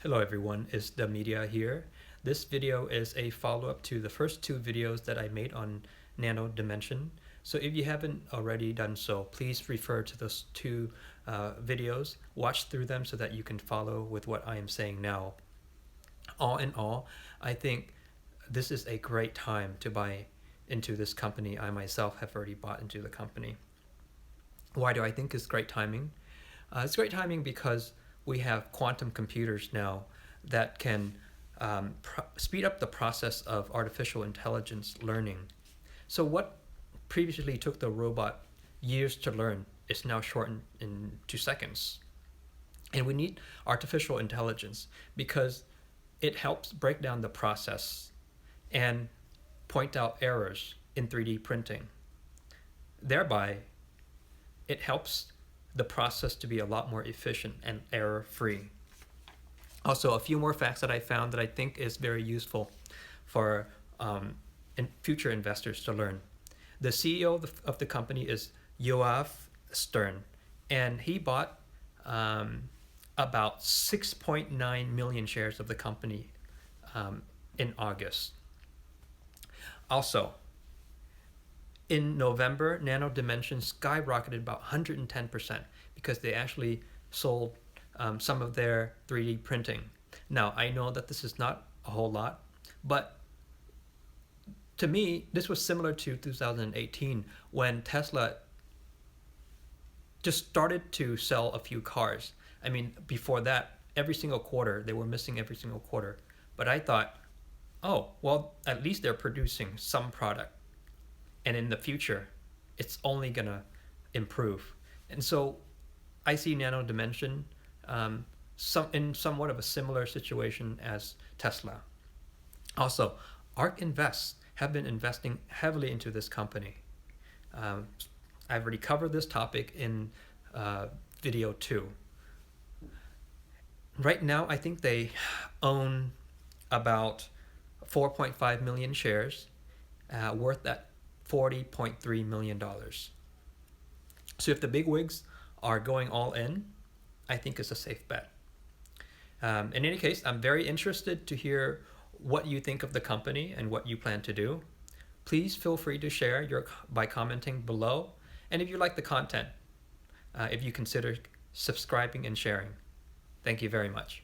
Hello everyone, it's the media here. This video is a follow-up to the first two videos that I made on Nano Dimension. So if you haven't already done so, please refer to those two videos, watch through them so that you can follow with what I am saying now. All in all, I think this is a great time to buy into this company. I myself have already bought into the company. Why do I think it's great timing? It's great timing because we have quantum computers now that can speed up the process of artificial intelligence learning. So what previously took the robot years to learn is now shortened into seconds. And we need artificial intelligence because it helps break down the process and point out errors in 3D printing. Thereby, it helps the process to be a lot more efficient and error-free. Also, a few more facts that I found that I think is very useful for future investors to learn. The CEO of the company is Yoav Stern, and he bought about 6.9 million shares of the company in August. Also, in November, Nano Dimension skyrocketed about 110% because they actually sold some of their 3D printing. Now, I know that this is not a whole lot, but to me, this was similar to 2018 when Tesla just started to sell a few cars. I mean, before that, every single quarter, they were missing every single quarter. But I thought, oh, well, at least they're producing some product. And in the future, it's only going to improve. And so I see Nano Dimension in somewhat of a similar situation as Tesla. Also, ArK Invest have been investing heavily into this company. I've already covered this topic in video 2. Right now, I think they own about 4.5 million shares, worth that $40.3 million. So if the bigwigs are going all in, I think it's a safe bet. In any case, I'm very interested to hear what you think of the company and what you plan to do. Please feel free to share by commenting below. And if you like the content, if you consider subscribing and sharing. Thank you very much.